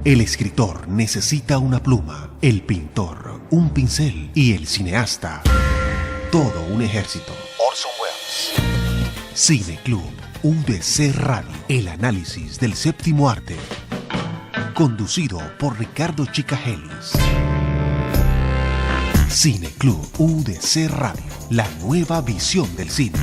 El escritor necesita una pluma, el pintor un pincel y el cineasta todo un ejército. Orson Welles. Cine Club UDC Radio. El análisis del séptimo arte. Conducido por Ricardo Chicagelis. Cine Club UDC Radio. La nueva visión del cine.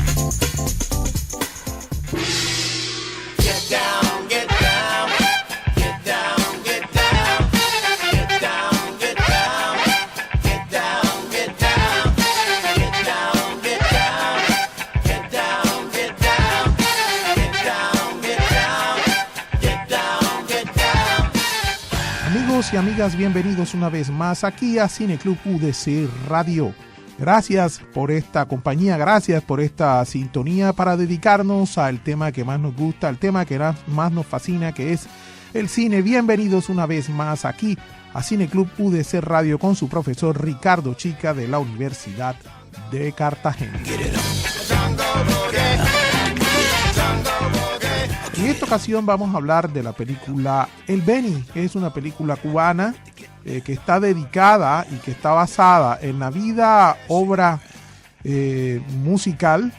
Y amigas, bienvenidos una vez más aquí a Cine Club UDC Radio. Gracias por esta compañía, gracias por esta sintonía para dedicarnos al tema que más nos gusta, al tema que más nos fascina, que es el cine. Bienvenidos una vez más aquí a Cine Club UDC Radio con su profesor Ricardo Chica de la Universidad de Cartagena. En esta ocasión vamos a hablar de la película El Beni, que es una película cubana que está dedicada y que está basada en la vida, obra musical,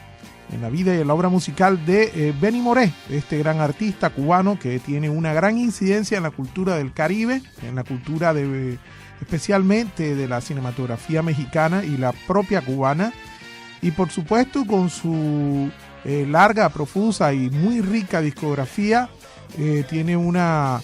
en la vida y en la obra musical de Benny Moré, este gran artista cubano que tiene una gran incidencia en la cultura del Caribe, en la cultura especialmente de la cinematografía mexicana y la propia cubana, y por supuesto con su larga, profusa y muy rica discografía, tiene una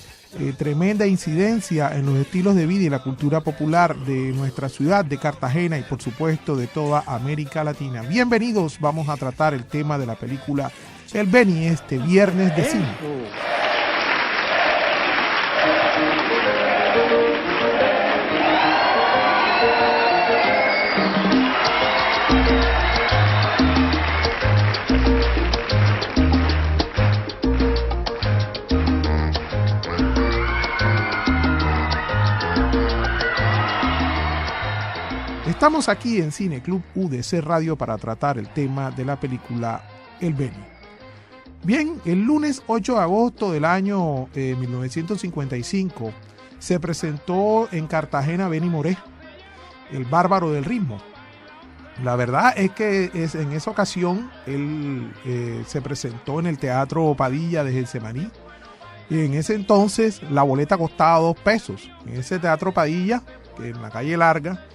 tremenda incidencia en los estilos de vida y la cultura popular de nuestra ciudad de Cartagena y por supuesto de toda América Latina. Bienvenidos, vamos a tratar el tema de la película El Beni este viernes de cine. Estamos aquí en Cine Club UDC Radio para tratar el tema de la película El Beni. Bien, el lunes 8 de agosto del año 1955 se presentó en Cartagena Benny Moré, el bárbaro del ritmo. La verdad es que en esa ocasión él se presentó en el Teatro Padilla de Getsemaní. Y en ese entonces la boleta costaba 2 pesos. En ese Teatro Padilla, que en la calle Larga,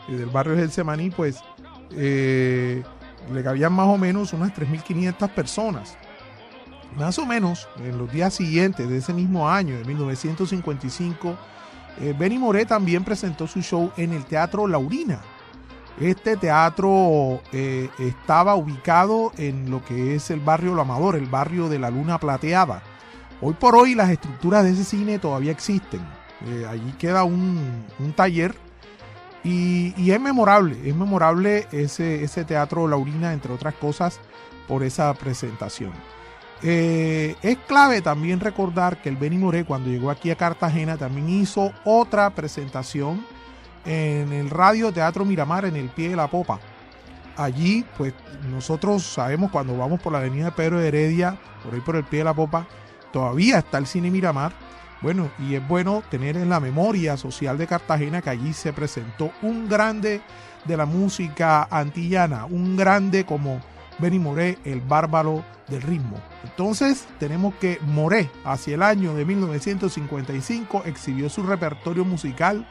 del barrio de Getsemaní, pues le cabían más o menos unas 3.500 personas. Más o menos en los días siguientes de ese mismo año, de 1955, Benny Moré también presentó su show en el Teatro Laurina. Este teatro estaba ubicado en lo que es el barrio Lo Amador, el barrio de la Luna Plateada. Hoy por hoy las estructuras de ese cine todavía existen. Allí queda un taller. Y es memorable ese Teatro Laurina, entre otras cosas, por esa presentación. Es clave también recordar que el Benny Moré, cuando llegó aquí a Cartagena, también hizo otra presentación en el Radio Teatro Miramar, en el Pie de la Popa. Allí, pues, nosotros sabemos, cuando vamos por la avenida Pedro de Heredia, por ahí por el Pie de la Popa, todavía está el Cine Miramar. Bueno, y es bueno tener en la memoria social de Cartagena que allí se presentó un grande de la música antillana, un grande como Benny Moré, el bárbaro del ritmo. Entonces tenemos que Moré, hacia el año de 1955, exhibió su repertorio musical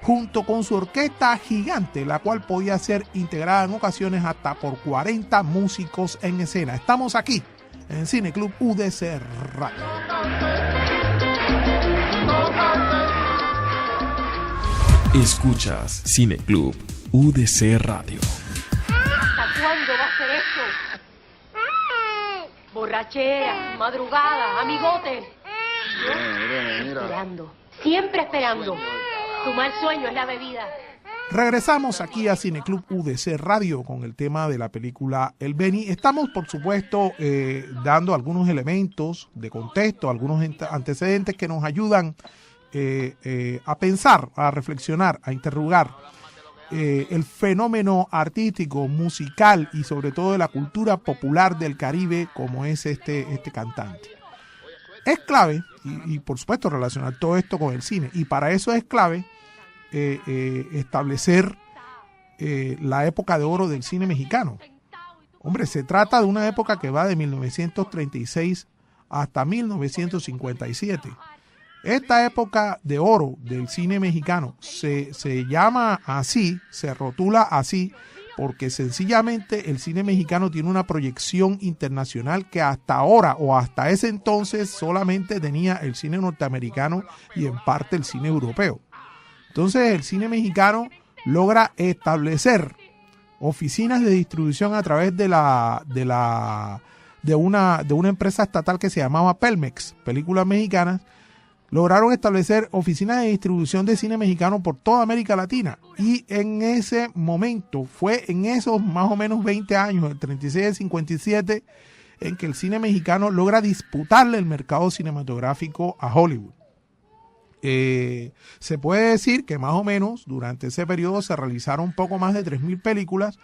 junto con su orquesta gigante, la cual podía ser integrada en ocasiones hasta por 40 músicos en escena. Estamos aquí en Cine Club UDC Radio. Escuchas Cine Club UDC Radio. ¿Hasta cuándo va a ser esto? Borrachera, madrugada, amigotes. Mira. Esperando, siempre esperando. Tu mal sueño es la bebida. Regresamos aquí a Cine Club UDC Radio con el tema de la película El Beni. Estamos, por supuesto, dando algunos elementos de contexto, algunos antecedentes que nos ayudan a pensar, a reflexionar, a interrogar el fenómeno artístico, musical y sobre todo de la cultura popular del Caribe como es este cantante. Es clave y por supuesto relacionar todo esto con el cine. Y para eso es clave establecer la época de oro del cine mexicano. Hombre, se trata de una época que va de 1936 hasta 1957. Esta época de oro del cine mexicano se llama así, se rotula así, porque sencillamente el cine mexicano tiene una proyección internacional que hasta ahora o hasta ese entonces solamente tenía el cine norteamericano y en parte el cine europeo. Entonces el cine mexicano logra establecer oficinas de distribución a través de una empresa estatal que se llamaba Pelmex, Películas Mexicanas. Lograron establecer oficinas de distribución de cine mexicano por toda América Latina. Y en ese momento, fue en esos más o menos 20 años, el 36 al 57, en que el cine mexicano logra disputarle el mercado cinematográfico a Hollywood. Se puede decir que más o menos durante ese periodo se realizaron poco más de 3,000 películas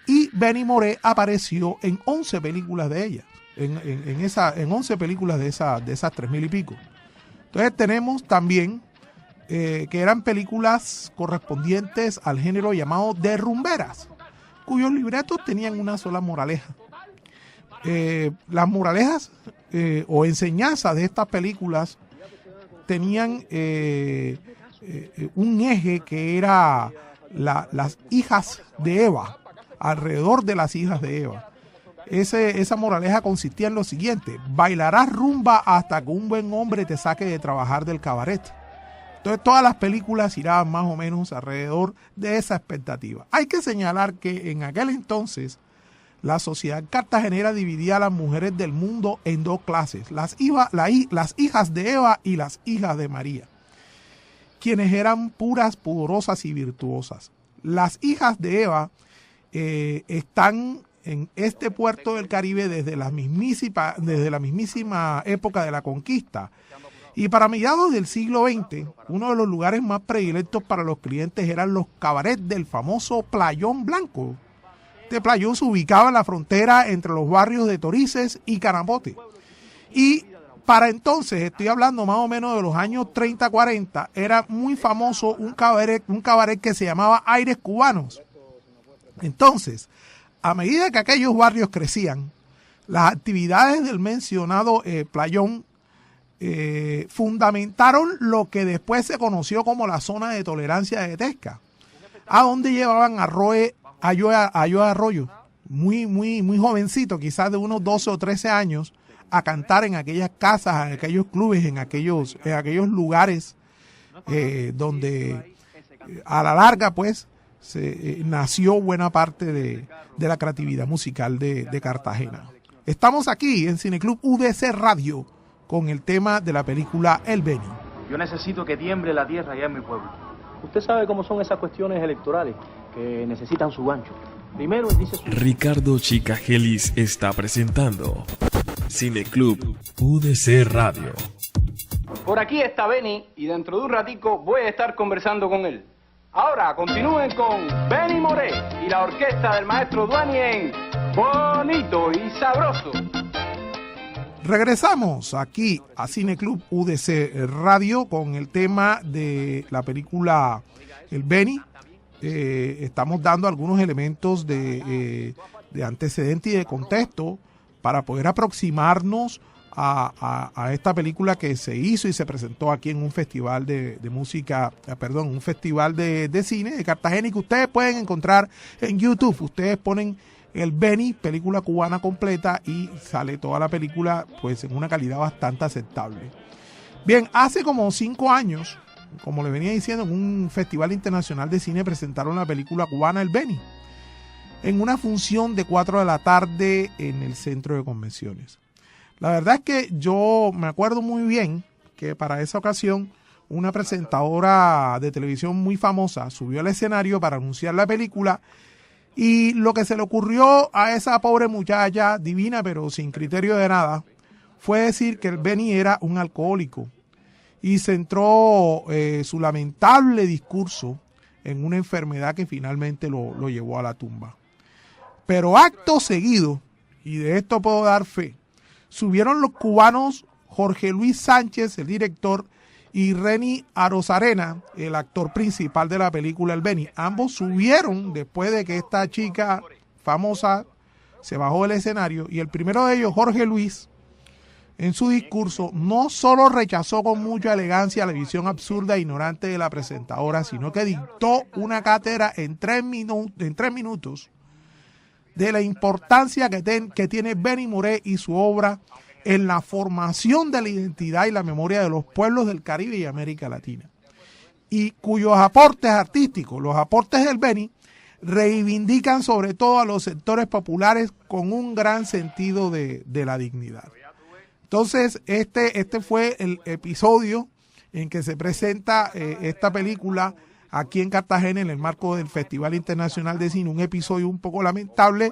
y Benny Moré apareció en 11 películas de ellas, en 11 películas de esas 3,000 y pico. Entonces tenemos también que eran películas correspondientes al género llamado de rumberas, cuyos libretos tenían una sola moraleja. Las moralejas o enseñanzas de estas películas tenían un eje que era las hijas de Eva, alrededor de las hijas de Eva. Esa moraleja consistía en lo siguiente: bailarás rumba hasta que un buen hombre te saque de trabajar del cabaret. Entonces todas las películas giraban más o menos alrededor de esa expectativa. Hay que señalar que en aquel entonces la sociedad cartagenera dividía a las mujeres del mundo en dos clases: las hijas de Eva y las hijas de María, quienes eran puras, pudorosas y virtuosas. Las hijas de Eva están en este puerto del Caribe desde la mismísima época de la conquista. Y para mediados del siglo XX, uno de los lugares más predilectos para los clientes eran los cabarets del famoso Playón Blanco. Este playón se ubicaba en la frontera entre los barrios de Torices y Canapote. Y para entonces, estoy hablando más o menos de los años 30-40, era muy famoso un cabaret que se llamaba Aires Cubanos. Entonces, a medida que aquellos barrios crecían, las actividades del mencionado playón fundamentaron lo que después se conoció como la zona de tolerancia de Tesca, a donde llevaban a Joe Arroyo, muy jovencito, quizás de unos 12 o 13 años, a cantar en aquellas casas, en aquellos clubes, en aquellos lugares donde a la larga pues nació buena parte de la creatividad musical de Cartagena. Estamos aquí en Cineclub UDC Radio con el tema de la película El Beni. Yo necesito que tiemble la tierra allá en mi pueblo. Usted sabe cómo son esas cuestiones electorales que necesitan su gancho. Primero dice su... Ricardo Chicagelis está presentando Cineclub UDC Radio. Por aquí está Benny y dentro de un ratico voy a estar conversando con él. Ahora continúen con Benny Moré y la orquesta del maestro Duani en Bonito y Sabroso. Regresamos aquí a Cineclub UDC Radio con el tema de la película El Beni. Estamos dando algunos elementos de antecedente y de contexto para poder aproximarnos a esta película que se hizo y se presentó aquí en un festival un festival de cine de Cartagena y que ustedes pueden encontrar en YouTube. Ustedes ponen El Beni, película cubana completa, y sale toda la película pues en una calidad bastante aceptable. Bien, hace como 5 años, como le venía diciendo, en un festival internacional de cine presentaron la película cubana El Beni en una función de 4 de la tarde en el centro de convenciones. La verdad es que yo me acuerdo muy bien que para esa ocasión una presentadora de televisión muy famosa subió al escenario para anunciar la película y lo que se le ocurrió a esa pobre muchacha, divina pero sin criterio de nada, fue decir que el Beni era un alcohólico y centró su lamentable discurso en una enfermedad que finalmente lo llevó a la tumba. Pero acto seguido, y de esto puedo dar fe, subieron los cubanos Jorge Luis Sánchez, el director, y Renny Arozarena, el actor principal de la película El Beni. Ambos subieron después de que esta chica famosa se bajó del escenario, y el primero de ellos, Jorge Luis, en su discurso no solo rechazó con mucha elegancia la visión absurda e ignorante de la presentadora, sino que dictó una cátedra en 3 minutos de la importancia que tiene Benny Moré y su obra en la formación de la identidad y la memoria de los pueblos del Caribe y América Latina, y cuyos aportes artísticos, los aportes del Beni, reivindican sobre todo a los sectores populares con un gran sentido de la dignidad. Entonces, este fue el episodio en que se presenta esta película aquí en Cartagena en el marco del Festival Internacional de Cine, un episodio un poco lamentable,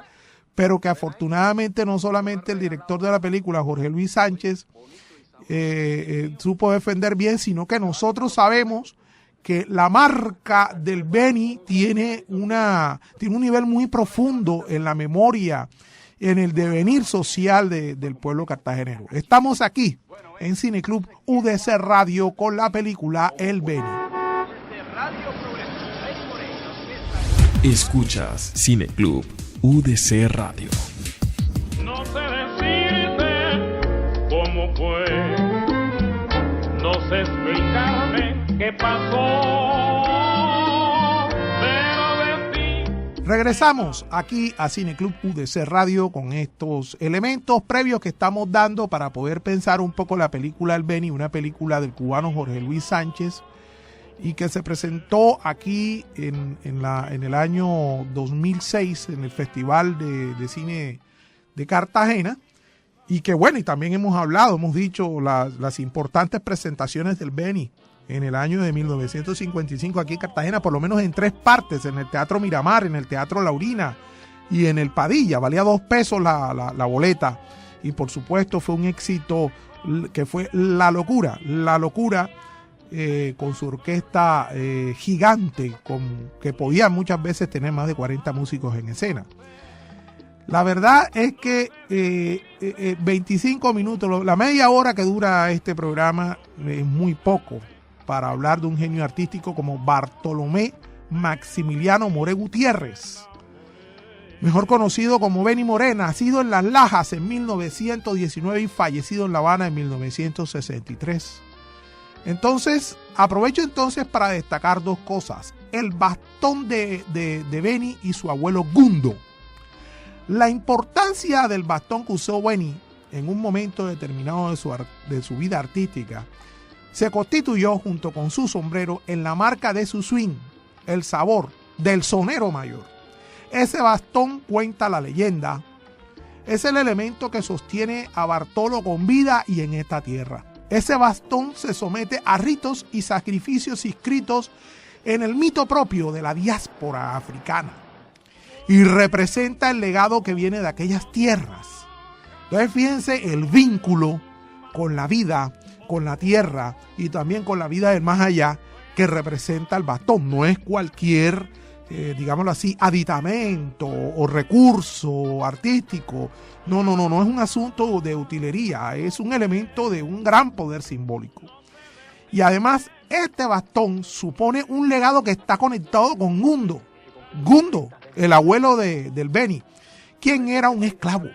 pero que afortunadamente no solamente el director de la película, Jorge Luis Sánchez, supo defender bien, sino que nosotros sabemos que la marca del Beni tiene un nivel muy profundo en la memoria, en el devenir social del pueblo cartagenero. Estamos aquí en Cineclub UDC Radio con la película El Beni. Escuchas Cineclub UDC Radio. No sé decirte cómo fue, no sé explicarme qué pasó. Regresamos aquí a Cineclub UDC Radio con estos elementos previos que estamos dando para poder pensar un poco la película El Beni, una película del cubano Jorge Luis Sánchez, y que se presentó aquí en el año 2006 en el Festival de Cine de Cartagena, y que bueno, y también hemos dicho las importantes presentaciones del Beni en el año de 1955 aquí en Cartagena, por lo menos en 3 partes, en el Teatro Miramar, en el Teatro Laurina y en el Padilla. Valía $2 la boleta, y por supuesto fue un éxito que fue La Locura, con su orquesta gigante, que podía muchas veces tener más de 40 músicos en escena. La verdad es que 25 minutos, la media hora que dura este programa es muy poco para hablar de un genio artístico como Bartolomé Maximiliano Moré Gutiérrez, mejor conocido como Benny Moré, nacido en Las Lajas en 1919 y fallecido en La Habana en 1963. Entonces, aprovecho para destacar 2 cosas: el bastón de Benny y su abuelo Gundo. La importancia del bastón que usó Benny en un momento determinado de su vida artística se constituyó, junto con su sombrero, en la marca de su swing, el sabor del sonero mayor. Ese bastón, cuenta la leyenda, es el elemento que sostiene a Bartolo con vida y en esta tierra. Ese bastón se somete a ritos y sacrificios inscritos en el mito propio de la diáspora africana y representa el legado que viene de aquellas tierras. Entonces, fíjense el vínculo con la vida, con la tierra y también con la vida del más allá que representa el bastón. No es cualquier, digámoslo así, aditamento o recurso artístico. No es un asunto de utilería, es un elemento de un gran poder simbólico. Y además, este bastón supone un legado que está conectado con Gundo. Gundo, el abuelo del Beni, quien era un esclavo.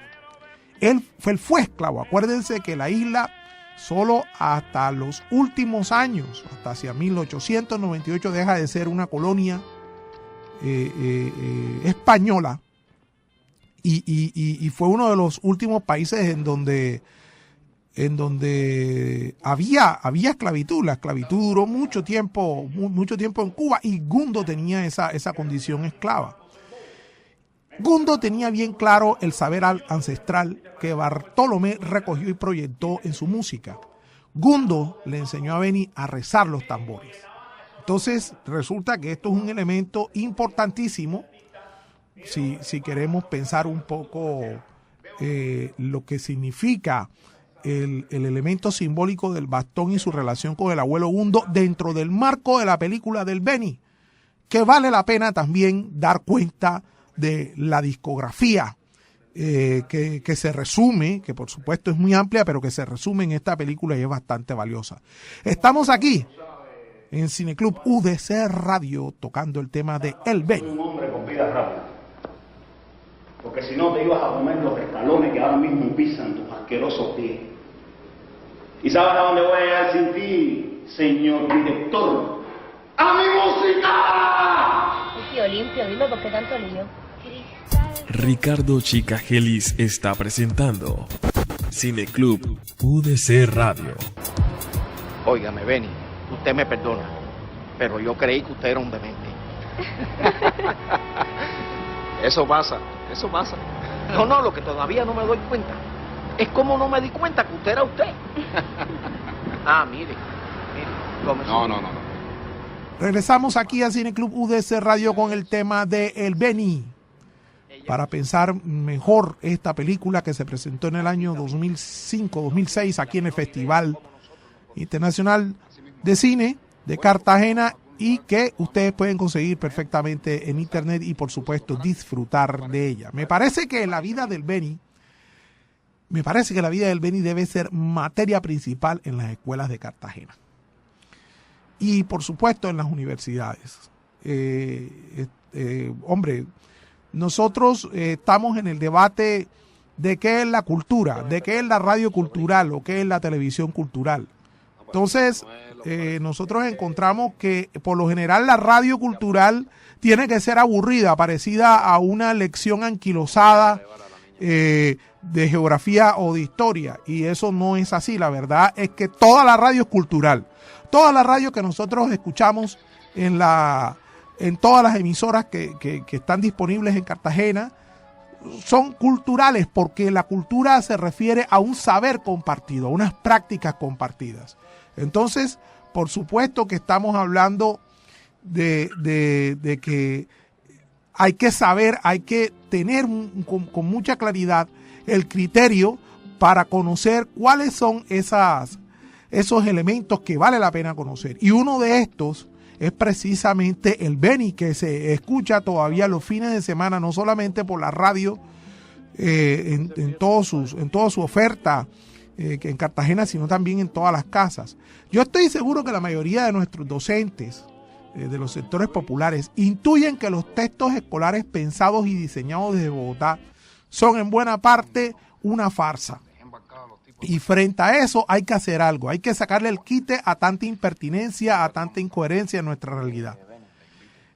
Él fue esclavo. Acuérdense que la isla, solo hasta los últimos años, hasta hacia 1898, deja de ser una colonia española, y fue uno de los últimos países en donde había esclavitud. La esclavitud duró mucho tiempo en Cuba, y Gundo tenía esa condición esclava. Gundo tenía bien claro el saber ancestral que Bartolomé recogió y proyectó en su música. Gundo le enseñó a Benny a rezar los tambores. Entonces resulta que esto es un elemento importantísimo si queremos pensar un poco lo que significa el elemento simbólico del bastón y su relación con el abuelo Gundo dentro del marco de la película del Beni, que vale la pena también dar cuenta de la discografía que se resume, que por supuesto es muy amplia, pero que se resume en esta película y es bastante valiosa. Estamos aquí en Cineclub UDC Radio tocando el tema de El Beni. Un hombre con vida rápida, porque si no te ibas a comer los escalones que ahora mismo pisan tus asquerosos pies. ¿Y sabes a dónde voy a llegar sin ti, señor director? ¡A mi música! Tío limpio, dime por qué tanto lío. Ricardo Chicagelis está presentando Cineclub UDC Radio. Óigame, Beni, usted me perdona, pero yo creí que usted era un demente. Eso pasa. No, lo que todavía no me doy cuenta es como no me di cuenta que usted era usted. Mire, tómese. No. Regresamos aquí a Cineclub UDC Radio con el tema de El Beni, para pensar mejor esta película que se presentó en el año 2005-2006 aquí en el Festival Internacional de Cine de Cartagena y que ustedes pueden conseguir perfectamente en internet y por supuesto disfrutar de ella. Me parece que la vida del Beni debe ser materia principal en las escuelas de Cartagena y por supuesto en las universidades. Hombre, nosotros estamos en el debate de qué es la cultura, de qué es la radio cultural o qué es la televisión cultural. Entonces, nosotros encontramos que por lo general la radio cultural tiene que ser aburrida, parecida a una lección anquilosada de geografía o de historia. Y eso no es así. La verdad es que toda la radio es cultural. Toda la radio que nosotros escuchamos en todas las emisoras que están disponibles en Cartagena son culturales, porque la cultura se refiere a un saber compartido, a unas prácticas compartidas. Entonces, por supuesto que estamos hablando de que hay que saber, hay que tener con mucha claridad el criterio para conocer cuáles son esos elementos que vale la pena conocer. Y uno de estos es precisamente el Beni, que se escucha todavía los fines de semana, no solamente por la radio, en toda su oferta que en Cartagena, sino también en todas las casas. Yo estoy seguro que la mayoría de nuestros docentes de los sectores populares intuyen que los textos escolares pensados y diseñados desde Bogotá son en buena parte una farsa. Y frente a eso hay que hacer algo, hay que sacarle el quite a tanta impertinencia, a tanta incoherencia en nuestra realidad.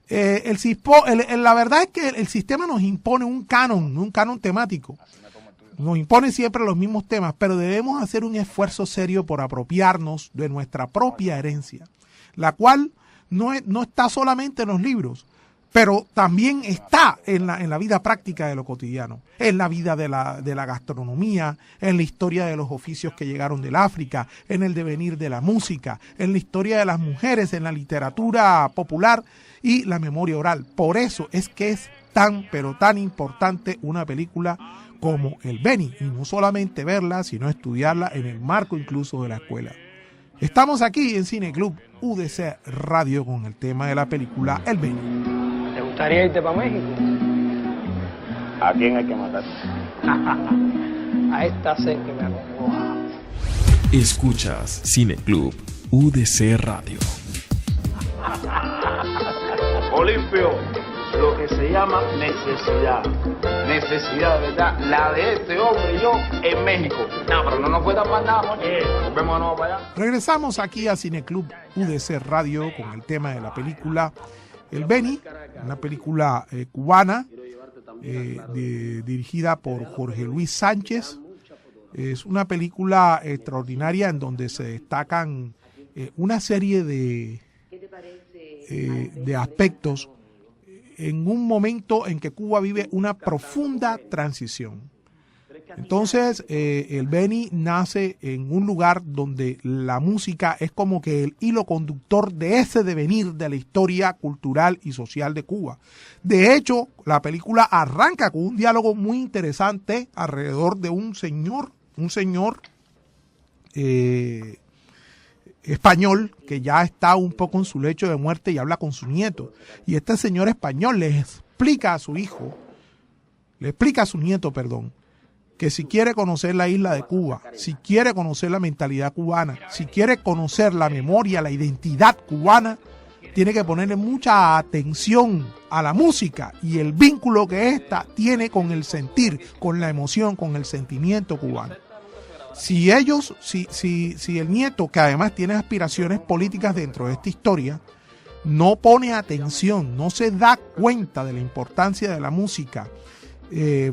La verdad es que el sistema nos impone un canon temático. Nos impone siempre los mismos temas, pero debemos hacer un esfuerzo serio por apropiarnos de nuestra propia herencia, la cual no está solamente en los libros, pero también está en la vida práctica de lo cotidiano, en la vida de la gastronomía, en la historia de los oficios que llegaron del África, en el devenir de la música, en la historia de las mujeres, en la literatura popular y la memoria oral. Por eso es que es pero tan importante una película como El Beni, y no solamente verla, sino estudiarla en el marco incluso de la escuela. Estamos aquí en Cineclub UDC Radio con el tema de la película El Beni. ¿Te gustaría irte para México? ¿A quién hay que matar? A esta sed que me acongoja. Escuchas Cineclub UDC Radio. Olimpio, lo que se llama necesidad. Necesidad, ¿verdad? La de este hombre y yo en México. No, pero no nos puede dar más nada, moñe. Nos vemos de nuevo para allá. Regresamos aquí a Cineclub UDC Radio con el tema de la película El Beni, una película cubana dirigida por Jorge Luis Sánchez. Es una película extraordinaria en donde se destacan una serie de aspectos en un momento en que Cuba vive una profunda transición. Entonces, el Beni nace en un lugar donde la música es como que el hilo conductor de ese devenir de la historia cultural y social de Cuba. De hecho, la película arranca con un diálogo muy interesante alrededor de un señor español que ya está un poco en su lecho de muerte y habla con su nieto. Y este señor español le explica a su hijo le explica a su nieto, que si quiere conocer la isla de Cuba, si quiere conocer la mentalidad cubana, si quiere conocer la memoria, la identidad cubana, tiene que ponerle mucha atención a la música y el vínculo que ésta tiene con el sentir, con la emoción, con el sentimiento cubano. Si el nieto, que además tiene aspiraciones políticas dentro de esta historia, no pone atención, no se da cuenta de la importancia de la música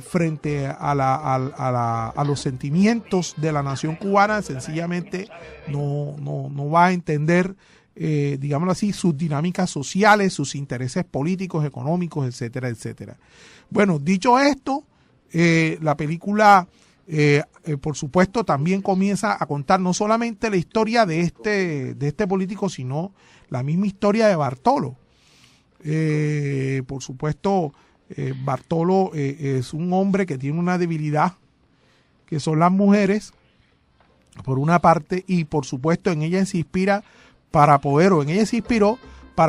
frente a los sentimientos de la nación cubana, sencillamente no va a entender, digámoslo así, sus dinámicas sociales, sus intereses políticos, económicos, etcétera, etcétera. Bueno, dicho esto, la película, por supuesto, también comienza a contar no solamente la historia de este político, sino la misma historia de Bartolo. Por supuesto, Bartolo es un hombre que tiene una debilidad, que son las mujeres, por una parte, y por supuesto en ella se inspiró para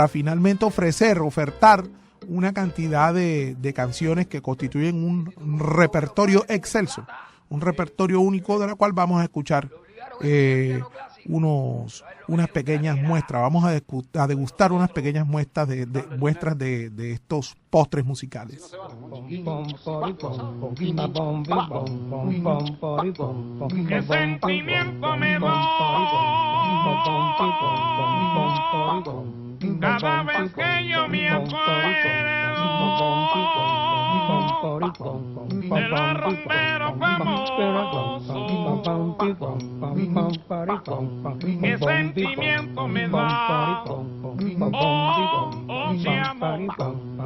finalmente ofertar una cantidad de canciones que constituyen un repertorio excelso, un repertorio único, de la cual vamos a escuchar unas pequeñas muestras. Vamos a degustar unas pequeñas muestras de estos postres musicales. ¿Qué sentimiento me da cada vez que yo me acuerdo de los rumberos famosos? ¿Qué sentimiento me da? Mi amor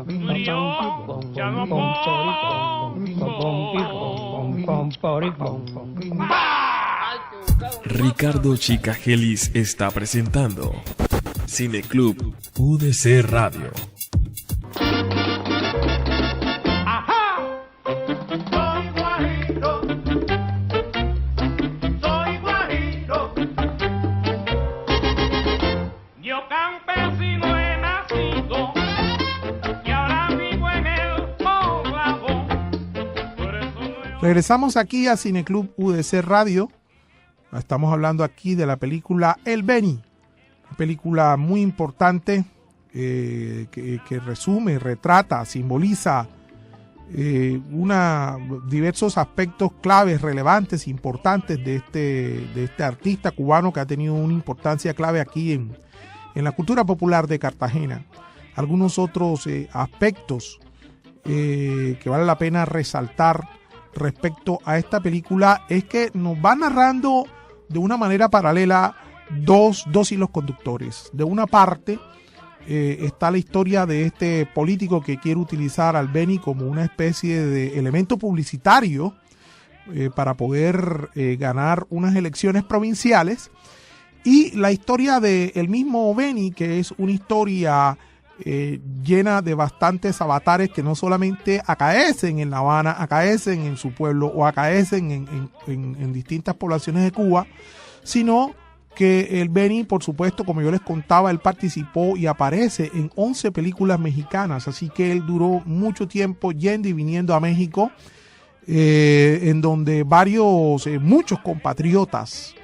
murió, ya no Ricardo Chicagelis está presentando Cineclub UDC Radio. Regresamos aquí a Cineclub UDC Radio. Estamos hablando aquí de la película El Beni, una película muy importante que resume, retrata, simboliza diversos aspectos claves, relevantes, importantes de este artista cubano que ha tenido una importancia clave aquí en la cultura popular de Cartagena. Algunos otros aspectos que vale la pena resaltar respecto a esta película es que nos va narrando de una manera paralela dos hilos conductores. De una parte está la historia de este político que quiere utilizar al Beni como una especie de elemento publicitario para poder ganar unas elecciones provinciales, y la historia del mismo Beni, que es una historia llena de bastantes avatares que no solamente acaecen en La Habana, acaecen en su pueblo o acaecen en distintas poblaciones de Cuba, sino que el Beni, por supuesto, como yo les contaba, él participó y aparece en 11 películas mexicanas, así que él duró mucho tiempo yendo y viniendo a México, en donde muchos compatriotas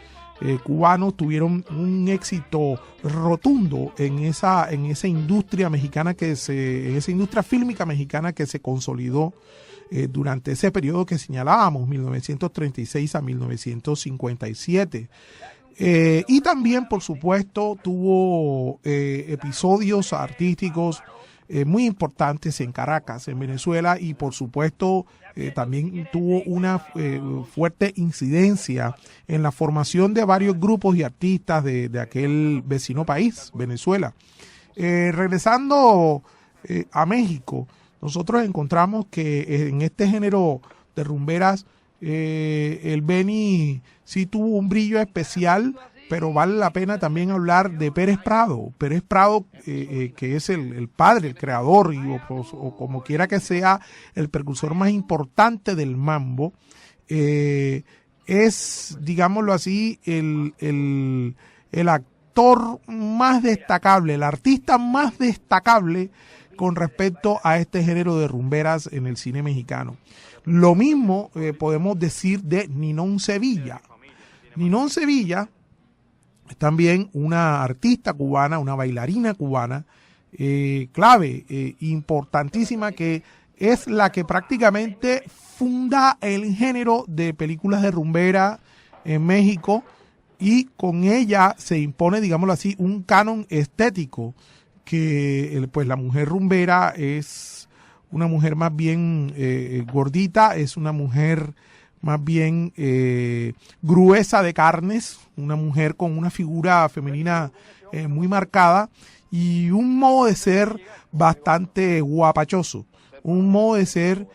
cubanos tuvieron un éxito rotundo en esa industria mexicana en esa industria fílmica mexicana que se consolidó durante ese periodo que señalábamos, 1936 a 1957. Y también, por supuesto, tuvo episodios artísticos muy importantes en Caracas, en Venezuela, y por supuesto también tuvo una fuerte incidencia en la formación de varios grupos y artistas de aquel vecino país, Venezuela. Regresando a México, nosotros encontramos que en este género de rumberas el Beni sí tuvo un brillo especial, pero vale la pena también hablar de Pérez Prado. Pérez Prado, que es el padre, el creador, o como quiera que sea, el precursor más importante del mambo, es, digámoslo así, el actor más destacable, el artista más destacable con respecto a este género de rumberas en el cine mexicano. Lo mismo podemos decir de Ninón Sevilla. Ninón Sevilla es también una artista cubana, una bailarina cubana, clave, importantísima, que es la que prácticamente funda el género de películas de rumbera en México, y con ella se impone, digámoslo así, un canon estético, que pues la mujer rumbera es una mujer más bien gordita, es una mujer más bien gruesa de carnes, una mujer con una figura femenina muy marcada y un modo de ser bastante guapachoso, un modo de ser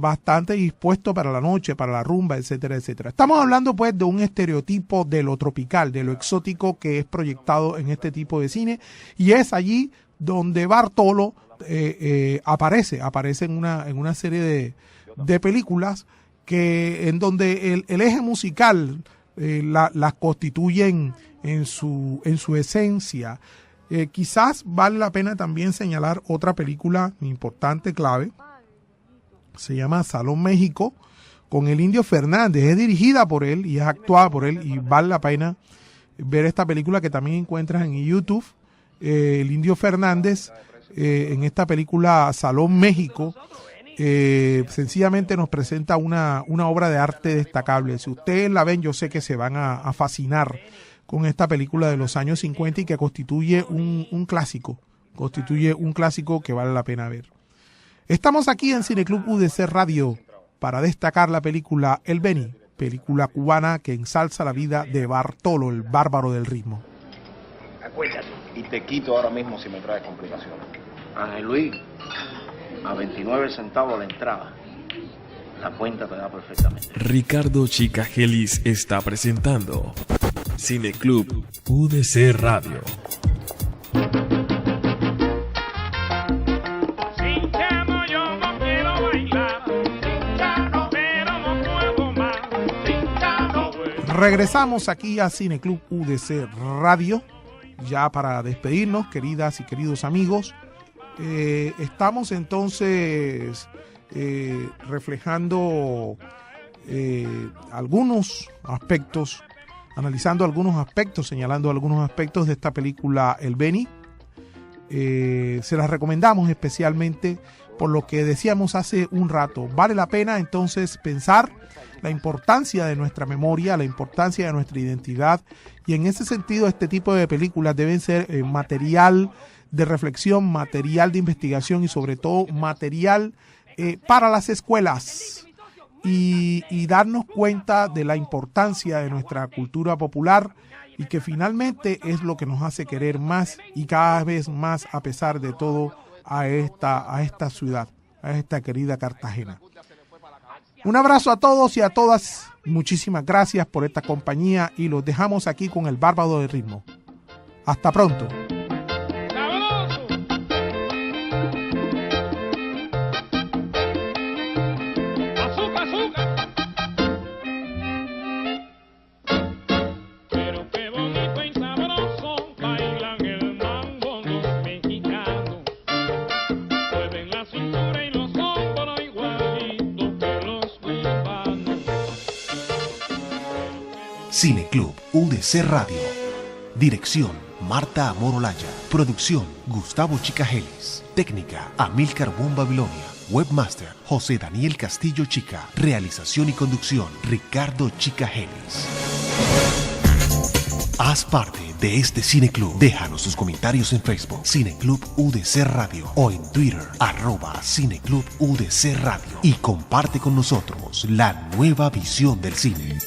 bastante dispuesto para la noche, para la rumba, etcétera, etcétera. Estamos hablando pues de un estereotipo de lo tropical, de lo exótico que es proyectado en este tipo de cine, y es allí donde Bartolo aparece en una serie de películas que en donde el eje musical las constituyen en su esencia. Quizás vale la pena también señalar otra película importante, clave. Se llama Salón México, con el Indio Fernández. Es dirigida por él y es actuada por él, y vale la pena ver esta película, que también encuentras en YouTube. El Indio Fernández, en esta película Salón México, sencillamente nos presenta una obra de arte destacable. Si ustedes la ven, yo sé que se van a fascinar con esta película de los años 50 y que constituye un clásico que vale la pena ver. Estamos aquí en Cineclub UDC Radio para destacar la película El Beni, película cubana que ensalza la vida de Bartolo, el bárbaro del ritmo. Acuérdate. Y te quito ahora mismo si me traes complicaciones. Ángel Luis, a 29 centavos la entrada. La cuenta te da perfectamente. Ricardo Chicagelis está presentando Cineclub UDC Radio. Regresamos aquí a Cineclub UDC Radio, ya para despedirnos, queridas y queridos amigos. Estamos entonces reflejando algunos aspectos, analizando algunos aspectos, señalando algunos aspectos de esta película El Beni. Se las recomendamos especialmente por lo que decíamos hace un rato. Vale la pena entonces pensar la importancia de nuestra memoria, la importancia de nuestra identidad, y en ese sentido este tipo de películas deben ser material de reflexión, material de investigación y sobre todo material para las escuelas, y darnos cuenta de la importancia de nuestra cultura popular, y que finalmente es lo que nos hace querer más y cada vez más, a pesar de todo, a esta ciudad, a esta querida Cartagena. Un abrazo a todos y a todas. Muchísimas gracias por esta compañía y los dejamos aquí con el bárbaro del ritmo. Hasta pronto. Cineclub UDC Radio. Dirección: Marta Amor Olaya. Producción: Gustavo Chicagelis. Técnica: Amílcar Bon Babilonia. Webmaster: José Daniel Castillo Chica. Realización y conducción: Ricardo Chicagelis. Haz parte de este Cineclub. Déjanos sus comentarios en Facebook, Cineclub UDC Radio, o en Twitter, @Cineclub UDC Radio, y comparte con nosotros la nueva visión del cine.